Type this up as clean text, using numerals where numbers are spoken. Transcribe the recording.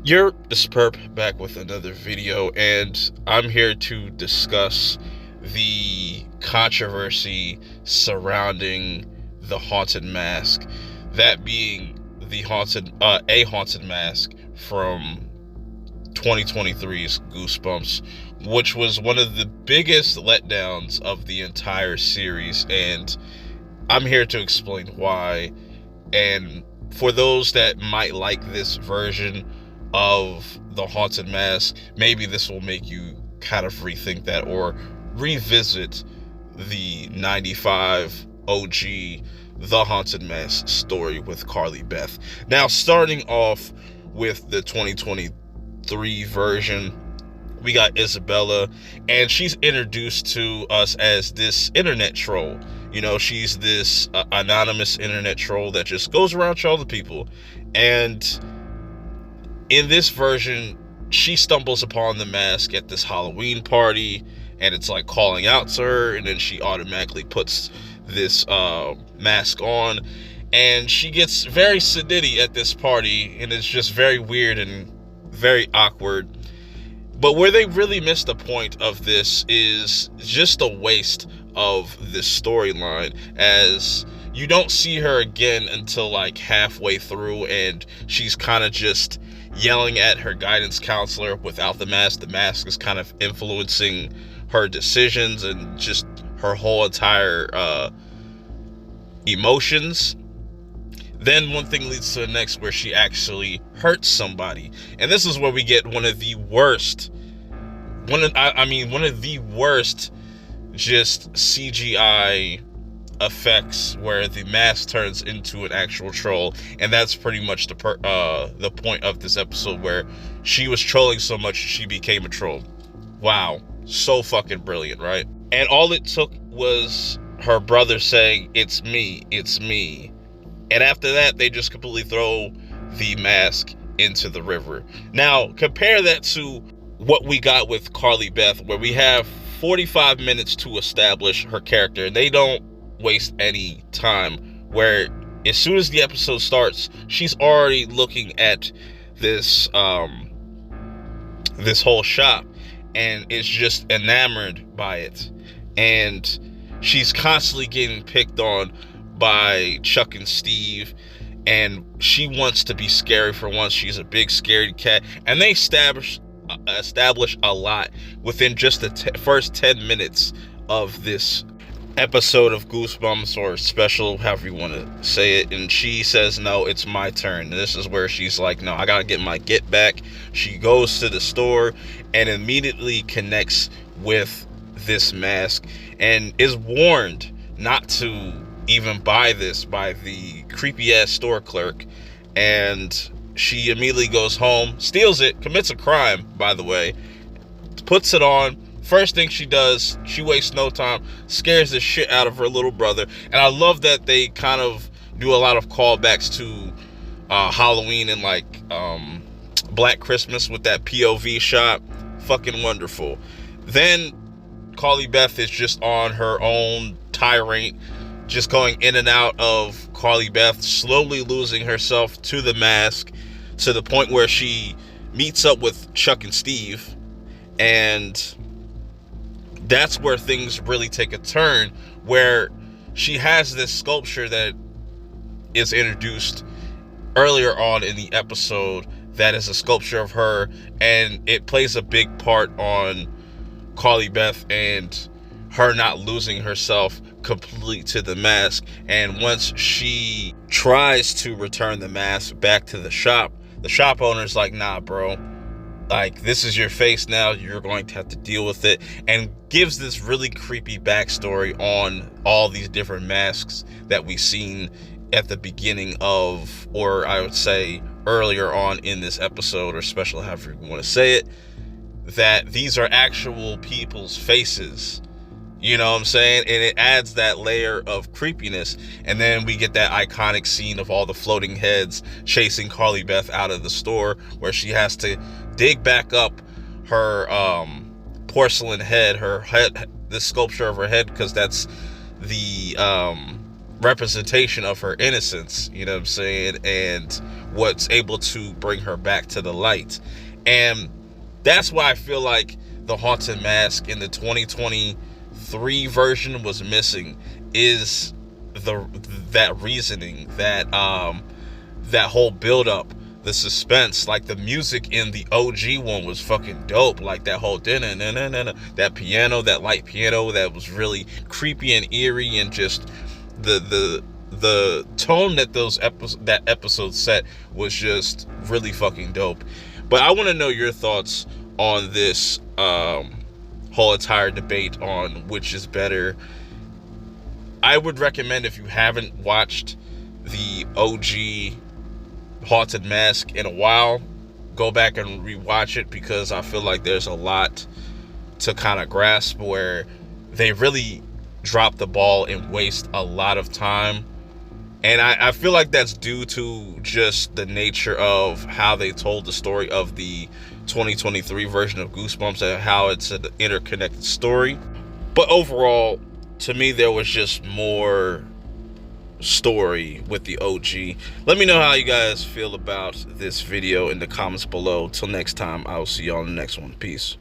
You're the Superb back with another video, and I'm here to discuss the controversy surrounding the haunted mask. That being a haunted mask from 2023's Goosebumps, which was one of the biggest letdowns of the entire series, and I'm here to explain why. And for those that might like this version of the haunted mask, maybe this will make you kind of rethink that or revisit the 95 OG The Haunted Mask story with Carly Beth. Now, starting off with the 2023 version, we got Isabella, and she's introduced to us as this internet troll. She's this anonymous internet troll that just goes around trolling people. And in this version, she stumbles upon the mask at this Halloween party, and it's like calling out to her, and then she automatically puts this mask on, and she gets very sedity at this party, and it's just very weird and very awkward. But where they really missed the point of this is just a waste of this storyline, as you don't see her again until like halfway through, and she's kind of just yelling at her guidance counselor without the mask. The mask is kind of influencing her decisions and just her whole entire emotions. Then one thing leads to the next, where she actually hurts somebody. And this is where we get one of the worst just CGI effects, where the mask turns into an actual troll. And that's pretty much the point of this episode, where she was trolling so much she became a troll. Wow, so fucking brilliant, right? And all it took was her brother saying, "It's me, it's me." And after that, they just completely throw the mask into the river. Now, compare that to what we got with Carly Beth, where we have 45 minutes to establish her character, and they don't waste any time, where as soon as the episode starts, she's already looking at this this whole shop, and is just enamored by it. And she's constantly getting picked on by Chuck and Steve, and she wants to be scary for once. She's a big scaredy cat, and they establish a lot within just the first 10 minutes of this episode of Goosebumps, or special, however you want to say it. And she says, "No, it's my turn." And this is where she's like, "No, I gotta get my get back." She goes to the store and immediately connects with this mask, and is warned not to even buy this by the creepy ass store clerk. And she immediately goes home, steals it, commits a crime, by the way, puts it on. First thing she does, she wastes no time, scares the shit out of her little brother. And I love that they kind of do a lot of callbacks to Halloween and like Black Christmas with that POV shot. Fucking wonderful. Then Carly Beth is just on her own tirade, just going in and out of Carly Beth, slowly losing herself to the mask, to the point where she meets up with Chuck and Steve. And that's where things really take a turn, where she has this sculpture that is introduced earlier on in the episode, that is a sculpture of her, and it plays a big part on Carly Beth and her not losing herself completely to the mask. And once she tries to return the mask back to the shop owner's like, "Nah, bro, like, this is your face now, you're going to have to deal with it," and gives this really creepy backstory on all these different masks that we've seen at the beginning of, or I would say earlier on in this episode, or special, however you want to say it, that these are actual people's faces. You know what I'm saying? And it adds that layer of creepiness. And then we get that iconic scene of all the floating heads chasing Carly Beth out of the store, where she has to dig back up her porcelain head, the sculpture of her head, because that's the representation of her innocence, you know what I'm saying, and what's able to bring her back to the light. And that's why I feel like the Haunted Mask in the 2023 version was missing, is that reasoning, that whole build up, the suspense. Like the music in the OG one was fucking dope. Like that whole that piano, that light piano, that was really creepy and eerie, and just the tone that that episode set was just really fucking dope. But I want to know your thoughts on this whole entire debate on which is better. I would recommend, if you haven't watched the OG Haunted Mask in a while, go back and rewatch it, because I feel like there's a lot to kind of grasp, where they really drop the ball and waste a lot of time. And I feel like that's due to just the nature of how they told the story of the 2023 version of Goosebumps, and how it's an interconnected story. But overall, to me, there was just more story with the OG. Let me know how you guys feel about this video in the comments below. Till next time, I will see y'all in the next one. Peace.